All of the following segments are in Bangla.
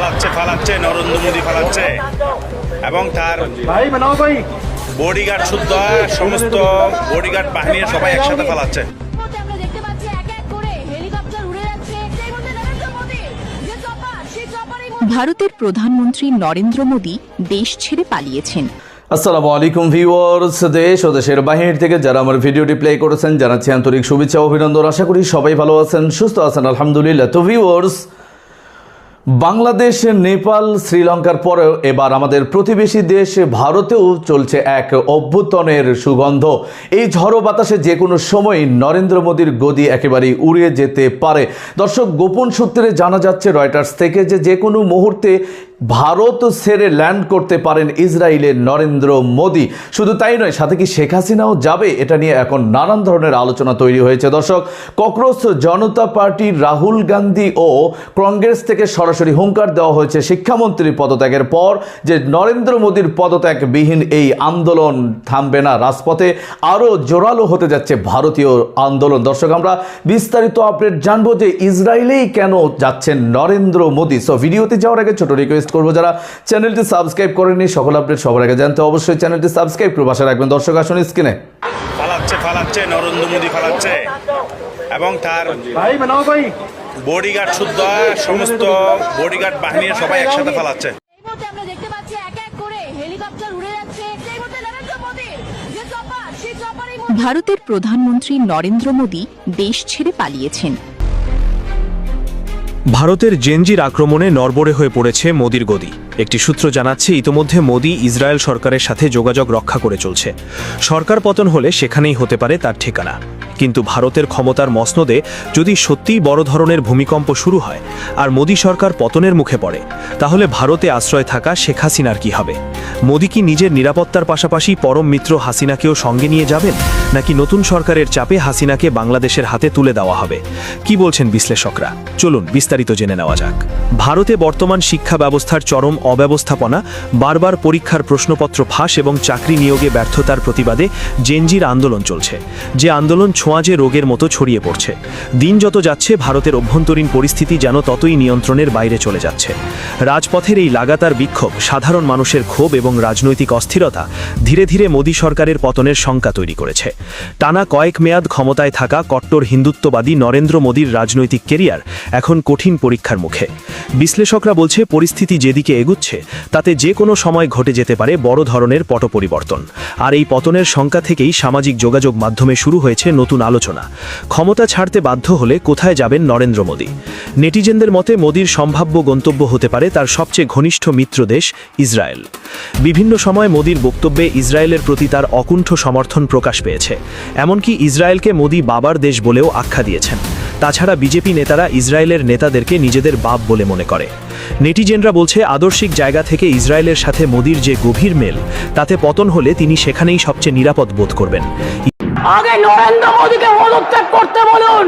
ফালাচ্ছে নরেন্দ্র মোদী ফালাচ্ছে এবং তার বডিগার্ড শুদ্ধ সমস্ত বডিগার্ড বাহিনীর সবাই একসাথে ফালাচ্ছে। ভারতের প্রধানমন্ত্রী নরেন্দ্র মোদী দেশ ছেড়ে পালিয়েছেন। আসসালামু আলাইকুম ভিউয়ার্স, দেশ ও দেশের বাহির থেকে যারা আমার ভিডিওটি প্লে করেছেন জানাচ্ছি আন্তরিক শুভেচ্ছা অভিনন্দন। আশা করি সবাই ভালো আছেন, সুস্থ আছেন আলহামদুলিল্লাহ। তো ভিউয়ার্স, বাংলাদেশ, নেপাল, শ্রীলঙ্কার পরেও এবার আমাদের প্রতিবেশী দেশ ভারতেও চলছে এক অভ্যুত্থানের সুগন্ধ। এই ঝড়ো বাতাসে যে কোনো সময় নরেন্দ্র মোদীর গদি একেবারেই উড়িয়ে যেতে পারে। দর্শক, গোপন সূত্রে জানা যাচ্ছে রয়টার্স থেকে যে কোনো মুহূর্তে ভারত ছেড়ে ল্যান্ড করতে পারেন ইসরায়েলের নরেন্দ্র মোদী। শুধু তাই নয়, সাথে কি শেখ হাসিনাও যাবে, এটা নিয়ে এখন নানান ধরনের আলোচনা তৈরি হয়েছে। দর্শক, ককরোচ জনতা পার্টির রাহুল গান্ধী ও কংগ্রেস থেকে সরাসরি হুঙ্কার দেওয়া হয়েছে শিক্ষামন্ত্রীর পদত্যাগের পর যে নরেন্দ্র মোদীর পদত্যাগবিহীন এই আন্দোলন থামবে না, রাজপথে আরও জোরালো হতে যাচ্ছে ভারতীয় আন্দোলন। দর্শক, আমরা বিস্তারিত আপডেট জানবো যে ইসরায়েলেই কেন যাচ্ছেন নরেন্দ্র মোদী। সো ভিডিওতে যাওয়ার আগে ছোট রিকোয়েস্ট করবো, যারা চ্যানেলটি সাবস্ক্রাইব করেননি সকল আপডেট সবার আগে জানতে অবশ্যই চ্যানেলটি সাবস্ক্রাইব করে পাশে রাখবেন। দর্শক, আসুন স্ক্রিনে। ফালাচ্ছে নরেন্দ্র মোদী ফালাচ্ছে এবং তার বডিগার্ড শুদ্ধ সমস্ত বডিগার্ড বাহিনীর সবাই একসাথে ফালাচ্ছে। ভারতের প্রধানমন্ত্রী নরেন্দ্র মোদী দেশ ছেড়ে পালিয়েছেন। ভারতের জেনজির আক্রমণে নড়বড়ে হয়ে পড়েছে মোদির গদি। একটি সূত্র জানাচ্ছে ইতোমধ্যে মোদি ইসরায়েল সরকারের সাথে যোগাযোগ রক্ষা করে চলছে। সরকার পতন হলে সেখানেই হতে পারে তার ঠিকানা। কিন্তু ভারতের ক্ষমতার মসনদে যদি সত্যিই বড় ধরনের ভূমিকম্প শুরু হয় আর মোদি সরকার পতনের মুখে পড়ে, তাহলে ভারতে আশ্রয় থাকা শেখ হাসিনার কি হবে? মোদি কি নিজের নিরাপত্তার পাশাপাশি পরম মিত্র হাসিনাকেও সঙ্গে নিয়ে যাবেন, নাকি নতুন সরকারের চাপে হাসিনাকে বাংলাদেশের হাতে তুলে দেওয়া হবে? কি বলছেন বিশ্লেষকরা? চলুন বিস্তারিত জেনে নেওয়া যাক। ভারতে বর্তমান শিক্ষা ব্যবস্থার চরম অব্যবস্থাপনা, বারবার পরীক্ষার প্রশ্নপত্র ফাঁস এবং চাকরি নিয়োগে ব্যর্থতার প্রতিবাদে জেনজির আন্দোলন চলছে। যে আন্দোলন ছোঁয়াচে রোগের মতো ছড়িয়ে পড়ছে। দিন যত যাচ্ছে ভারতের অভ্যন্তরীণ পরিস্থিতি যেন ততই নিয়ন্ত্রণের বাইরে চলে যাচ্ছে। রাজপথের এই লাগাতার বিক্ষোভ, সাধারণ মানুষের ক্ষোভ এবং রাজনৈতিক অস্থিরতা ধীরে ধীরে মোদী সরকারের পতনের শঙ্কা তৈরি করেছে। টানা কয়েক মেয়াদ ক্ষমতায় থাকা কট্টর হিন্দুত্ববাদী নরেন্দ্র মোদীর রাজনৈতিক কেরিয়ার এখন কঠিন পরীক্ষার মুখে। বিশ্লেষকরা বলছে পরিস্থিতি যেদিকে এগুচ্ছে তাতে যে কোনো সময় ঘটে যেতে পারে বড় ধরনের পট পরিবর্তন। আর এই পতনের শঙ্কা থেকেই সামাজিক যোগাযোগ মাধ্যমে শুরু হয়েছে নতুন আলোচনা। ক্ষমতা ছাড়তে বাধ্য হলে কোথায় যাবেন নরেন্দ্র মোদী? নেটিজেনদের মতে মোদীর সম্ভাব্য গন্তব্য হতে পারে তার সবচেয়ে ঘনিষ্ঠ মিত্র দেশ ইসরায়েল। বিভিন্ন সময় মোদীর বক্তব্যে ইসরায়েলের প্রতি তার অকুণ্ঠ সমর্থন প্রকাশ পেয়েছে। এমনকি ইসরায়েলকে মোদী বাবার দেশ বলেও আখ্যা দিয়েছেন। তাছাড়া বিজেপি নেতারা ইসরায়েলের নেতাদেরকে নিজেদের বাপ বলে মনে করে। নেটিজেনরা বলছে আদর্শিক জায়গা থেকে ইসরায়েলের সাথে মোদীর যে গভীর মেল, তাতে পতন হলে তিনি সেখানেই সবচেয়ে নিরাপদ বোধ করবেন। আগে নরেন্দ্র মোদীকে পদত্যাগ করতে বলুন।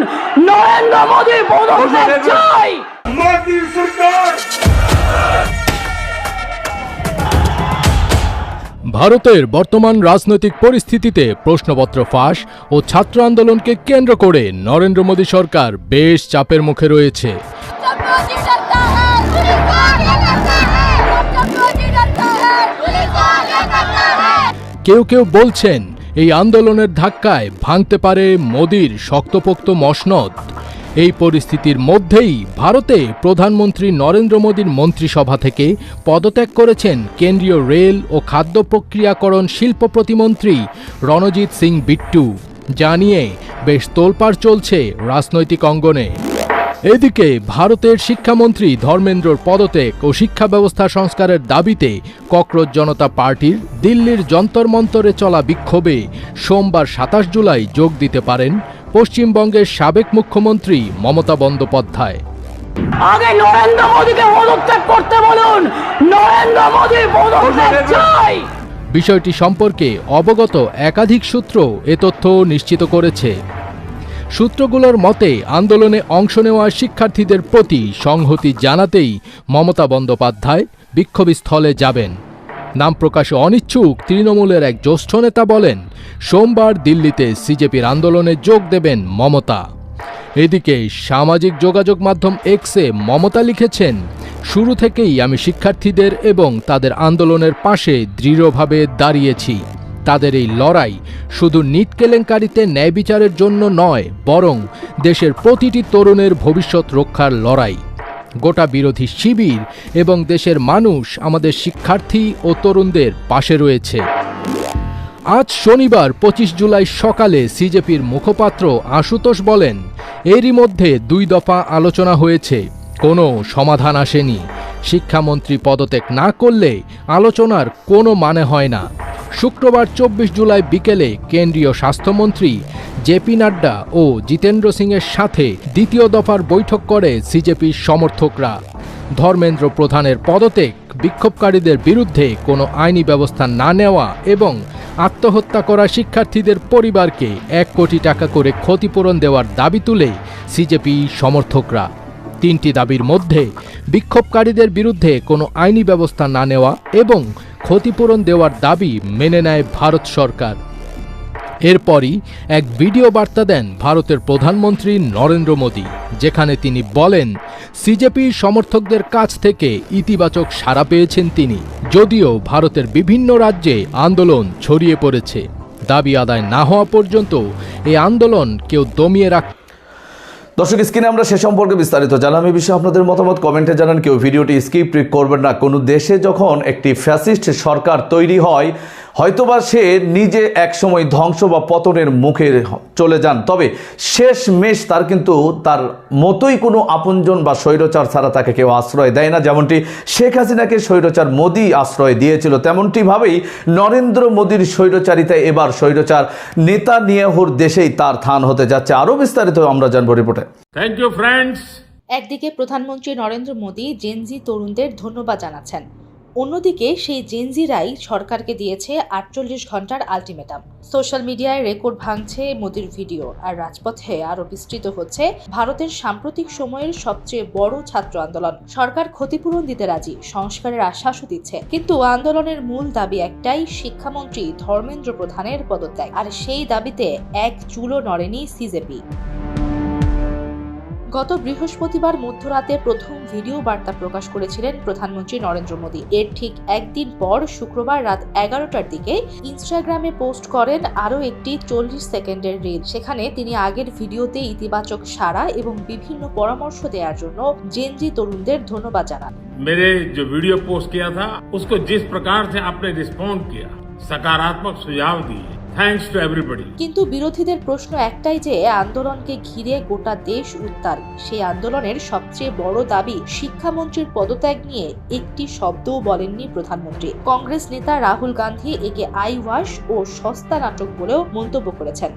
নরেন্দ্র মোদী পদত্যাগ চাই। মোদী সরকার। ভারতের বর্তমান রাজনৈতিক পরিস্থিতিতে প্রশ্নপত্র ফাঁস ও ছাত্র আন্দোলনকে কেন্দ্র করে নরেন্দ্র মোদী সরকার বেশ চাপের মুখে রয়েছে। কেউ কেউ বলছেন এই আন্দোলনের ধাক্কায় ভাঙতে পারে মোদীর শক্তপোক্ত মসনদ। এই পরিস্থিতির মধ্যেই ভারতে প্রধানমন্ত্রী নরেন্দ্র মোদীর মন্ত্রিসভা থেকে পদত্যাগ করেছেন কেন্দ্রীয় রেল ও খাদ্য প্রক্রিয়াকরণ শিল্প প্রতিমন্ত্রী রণজিৎ সিং বিট্টু। জানিয়ে বেশ তোলপাড় চলছে রাজনৈতিক অঙ্গনে। এদিকে ভারতের শিক্ষামন্ত্রী ধর্মেন্দ্রর পদত্যাগ ও শিক্ষা ব্যবস্থা সংস্কারের দাবিতে ককরোচ জনতা পার্টির দিল্লির যন্তর মন্তরে চলা বিক্ষোভে সোমবার ২৭ জুলাই যোগ দিতে পারেন পশ্চিমবঙ্গের সাবেক মুখ্যমন্ত্রী মমতা বন্দ্যোপাধ্যায়। আগে নরেন্দ্র মোদীকে পদত্যাগ করতে বলুন। নরেন্দ্র মোদী পদত্যাগ চাই। বিষয়টি সম্পর্কে অবগত একাধিক সূত্র এ তথ্য নিশ্চিত করেছে। সূত্রগুলোর মতে আন্দোলনে অংশ নেওয়া শিক্ষার্থীদের প্রতি সংহতি জানাতেই মমতা বন্দ্যোপাধ্যায় বিক্ষোভস্থলে যাবেন। নাম প্রকাশে অনিচ্ছুক তৃণমূলের এক জ্যেষ্ঠ নেতা বলেন, সোমবার দিল্লিতে সিজেপির আন্দোলনে যোগ দেবেন মমতা। এদিকে সামাজিক যোগাযোগ মাধ্যম এক্সে মমতা লিখেছেন, শুরু থেকেই আমি শিক্ষার্থীদের এবং তাদের আন্দোলনের পাশে দৃঢ়ভাবে দাঁড়িয়েছি। তাদের এই লড়াই শুধু নিট কেলেঙ্কারিতে ন্যায় বিচারের জন্য নয়, বরং দেশের প্রতিটি তরুণের ভবিষ্যৎ রক্ষার লড়াই। গোটা বিরোধী শিবির এবং দেশের মানুষ আমাদের শিক্ষার্থী ও তরুণদের পাশে রয়েছে। আজ শনিবার 25 জুলাই সকালে সিজেপির মুখপাত্র আশুতোষ বলেন, এরই মধ্যে 2 দফা আলোচনা হয়েছে, কোনো সমাধান আসেনি। শিক্ষামন্ত্রী পদত্যাগ না করলে আলোচনার কোনো মানে হয় না। শুক্রবার 24 জুলাই বিকেলে কেন্দ্রীয় স্বাস্থ্যমন্ত্রী জেপি নাড্ডা ও জিতেন্দ্র সিংয়ের সাথে দ্বিতীয় দফার বৈঠক করে সিজেপির সমর্থকরা। ধর্মেন্দ্র প্রধানের পদত্যাগ, বিক্ষোভকারীদের বিরুদ্ধে কোনো আইনি ব্যবস্থা না নেওয়া এবং আত্মহত্যা করা শিক্ষার্থীদের পরিবারকে 1 কোটি টাকা করে ক্ষতিপূরণ দেওয়ার দাবি তুলে সিজেপি সমর্থকরা। 3টি দাবির মধ্যে বিক্ষোভকারীদের বিরুদ্ধে কোনো আইনি ব্যবস্থা না নেওয়া এবং ক্ষতিপূরণ দেওয়ার দাবি মেনে নেয় ভারত সরকার। এরপরই এক ভিডিও বার্তা দেন ভারতের প্রধানমন্ত্রী নরেন্দ্র মোদী, যেখানে তিনি বলেন, সিজেপির সমর্থকদের কাছ থেকে ইতিবাচক সাড়া পেয়েছেন তিনি। যদিও ভারতের বিভিন্ন রাজ্যে আন্দোলন ছড়িয়ে পড়েছে, দাবি আদায় না হওয়া পর্যন্ত এই আন্দোলন কেউ দমিয়ে রাখ। দর্শক, স্ক্রিনে আমরা সে সম্পর্কে বিস্তারিত জানলাম। এই বিষয়ে আপনাদের মতামত কমেন্টে জানান। কেউ ভিডিওটি স্কিপ করবেন না। কোনো দেশে যখন একটি ফ্যাসিস্ট সরকার তৈরি হয়, হয়তোবা সে নিজে একসময় ধ্বংস বা পতনের মুখে চলে যান, তবে শেষ মেশ তার কিন্তু তার মতোই কোনো আপনজন বা স্বৈরচার ছাড়া তাকে কেউ আশ্রয় দেয় না। যেমনটি শেখ হাসিনাকে স্বৈরচার মোদী আশ্রয় দিয়েছিল, তেমনটিভাবেই নরেন্দ্র মোদীর স্বৈরচারিতায় এবার স্বৈরচার নেতানিয়াহুর দেশেই তার থান হতে যাচ্ছে। আরও বিস্তারিত আমরা জানবো রিপোর্টে। Thank you friends. একদিকে প্রধানমন্ত্রী নরেন্দ্র মোদী জেনজি তরুণদের ধন্যবাদ জানাচ্ছেন, অন্যদিকে সেই জেনজিরাই সরকারকে দিয়েছে 48 ঘন্টার আলটিমেটাম। সোশ্যাল মিডিয়ায় রেকর্ড ভাঙছে মোদীর ভিডিও, আর রাজপথে আরও বিস্তৃত হচ্ছে ভারতের সাম্প্রতিক সময়ের সবচেয়ে বড় ছাত্র আন্দোলন। সরকার ক্ষতিপূরণ দিতে রাজি, সংস্কারের আশ্বাসও দিচ্ছে, কিন্তু আন্দোলনের মূল দাবি একটাই, শিক্ষামন্ত্রী ধর্মেন্দ্র প্রধানের পদত্যাগ। আর সেই দাবিতে এক চুলও নড়েনি সিজেপি। গত বৃহস্পতিবার মধ্যরাতে প্রথম ভিডিও বার্তা প্রকাশ করেছিলেন প্রধানমন্ত্রী নরেন্দ্র মোদী। এর ঠিক একদিন পর শুক্রবার রাত 11টার দিকে ইনস্টাগ্রামে পোস্ট করেন আরও একটি 40 সেকেন্ডের রিল। সেখানে তিনি আগের ভিডিওতে ইতিবাচক সাড়া এবং বিভিন্ন পরামর্শ দেওয়ার জন্য জেনজি তরুণদের ধন্যবাদ জানান। मेरे जो वीडियो पोस्ट किया था उसको जिस प्रकार से आपने रिस्पॉन्ड किया, सकारात्मक सुझाव दिए, थैंक्स टू एवरीबॉडी। কিন্তু বিরোধীদের প্রশ্ন একটাই যে আন্দোলনকে ঘিরে গোটা দেশ উত্তাল। সেই আন্দোলনের সবচেয়ে বড় দাবি শিক্ষামন্ত্রীর পদত্যাগ নিয়ে একটি শব্দও বলেননি প্রধানমন্ত্রী। কংগ্রেস নেতা রাহুল গান্ধী একে আই ওয়াশ ও সস্তা নাটক বলেও মন্তব্য করেছেন।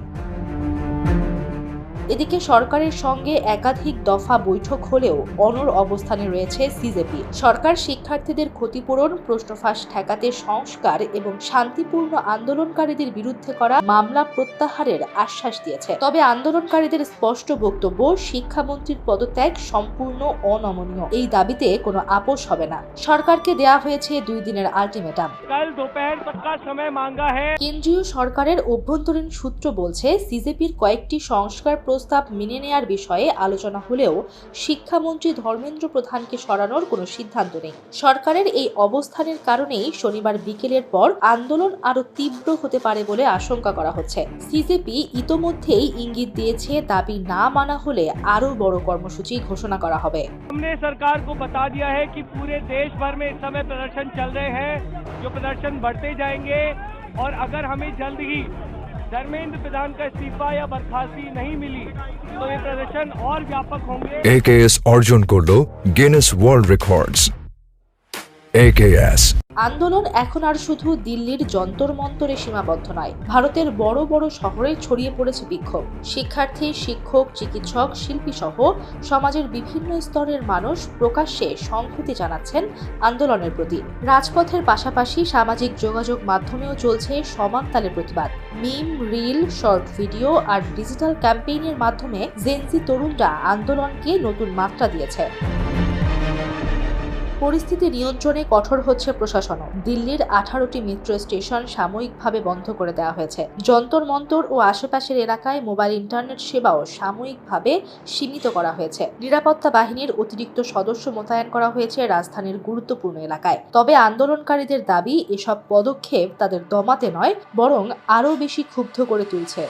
এদিকে সরকারের সঙ্গে একাধিক দফা বৈঠক হলেও অনড় অবস্থানে রয়েছে সিজেপি। সরকার শিক্ষার্থীদের ক্ষতিপূরণ, প্রশ্নফাঁস ঠেকাতে সংস্কার এবং শান্তিপূর্ণ আন্দোলনকারীদের বিরুদ্ধে করা মামলা প্রত্যাহারের আশ্বাস দিয়েছে। তবে আন্দোলনকারীদের স্পষ্ট বক্তব্য, শিক্ষামন্ত্রীর পদত্যাগ সম্পূর্ণ অনমনীয়। এই দাবিতে কোনো আপোষ হবে না। সরকারকে দেয়া হয়েছে 2 দিনের আলটিমেটাম। কেন্দ্রীয় সরকারের অভ্যন্তরীণ সূত্র বলছে, সিজেপির কয়েকটি সংস্কার প্রস্তাব মেনে নেয়ার বিষয়ে আলোচনা হলেও শিক্ষামন্ত্রী ধর্মেন্দ্র প্রধানকে সরানোর কোনো সিদ্ধান্ত নেই। সরকারের এই অবস্থানের কারণেই শনিবার বিকেলের পর আন্দোলন আরো তীব্র হতে পারে বলে আশঙ্কা করা হচ্ছে। সিজেপি ইতোমধ্যেই ইঙ্গিত দিয়েছে, দাবি না মানা হলে আরো বড় কর্মসূচি ঘোষণা করা হবে। हमने सरकार को बता दिया है कि पूरे देश भर में इस समय प्रदर्शन चल रहे हैं, जो प्रदर्शन बढ़ते जाएंगे, और अगर हमें जल्द ही धर्मेंद्र प्रधान का इस्तीफा या बर्खास्ती नहीं मिली तो ये प्रदर्शन और व्यापक होंगे। AKS অর্জন করলো গিনেস ওয়ার্ল্ড রেকর্ডস। AKS আন্দোলন এখন আর শুধু দিল্লির যন্তর মন্তরে সীমাবদ্ধ নয়, ভারতের বড় বড় শহরে ছড়িয়ে পড়েছে বিক্ষোভ। শিক্ষার্থী, শিক্ষক, চিকিৎসক, শিল্পী সহ সমাজের বিভিন্ন স্তরের মানুষ প্রকাশ্যে সংহতি জানাচ্ছেন আন্দোলনের প্রতি। রাজপথের পাশাপাশি সামাজিক যোগাযোগ মাধ্যমেও চলছে সমান তালে প্রতিবাদ। মিম, রিল, শর্ট ভিডিও আর ডিজিটাল ক্যাম্পেইনের মাধ্যমে জেনজি তরুণরা আন্দোলনকে নতুন মাত্রা দিয়েছে। পরিস্থিতি নিয়ন্ত্রণে কঠোর হচ্ছে প্রশাসনও। দিল্লির 18টি মেট্রো স্টেশন সাময়িকভাবে বন্ধ করে দেওয়া হয়েছে। যন্তর মন্তর ও আশেপাশের এলাকায় মোবাইল ইন্টারনেট সেবাও সাময়িকভাবে সীমিত করা হয়েছে। নিরাপত্তা বাহিনীর অতিরিক্ত সদস্য মোতায়েন করা হয়েছে রাজধানীর গুরুত্বপূর্ণ এলাকায়। তবে আন্দোলনকারীদের দাবি, এসব পদক্ষেপ তাদের দমাতে নয়, বরং আরও বেশি ক্ষুব্ধ করে তুলছে।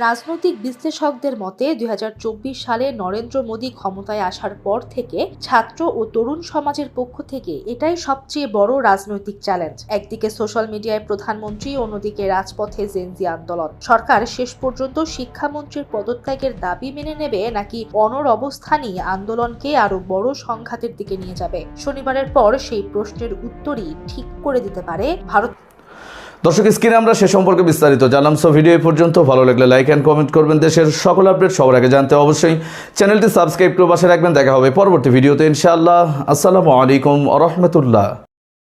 রাজনৈতিক বিশ্লেষকদের মতে 2024 সালে নরেন্দ্র মোদী ক্ষমতায় আসার পর থেকে ছাত্র ও তরুণ সমাজের পক্ষ থেকে এটাই সবচেয়ে বড় রাজনৈতিক চ্যালেঞ্জ। একদিকে সোশ্যাল মিডিয়ায় প্রধানমন্ত্রী, অন্যদিকে রাজপথে জেনজি আন্দোলন। সরকার শেষ পর্যন্ত শিক্ষামন্ত্রীর পদত্যাগের দাবি মেনে নেবে নাকি অনড় অবস্থানই আন্দোলনকে আরো বড় সংঘাতের দিকে নিয়ে যাবে? শনিবারের পর সেই প্রশ্নের উত্তরই ঠিক করে দিতে পারে ভারত। দর্শক, স্ক্রিনে আমরা সে সম্পর্কে বিস্তারিত জানলাম। সো ভিডিও এই পর্যন্ত। ভালো লাগলে লাইক অ্যান্ড কমেন্ট করবেন। দেশের সকল আপডেট সবার আগে জানতে অবশ্যই চ্যানেলটি সাবস্ক্রাইব করে পাশে রাখবেন। দেখা হবে পরবর্তী ভিডিওতে ইনশাআল্লাহ। আসসালামু আলাইকুম ওয়া রাহমাতুল্লাহ।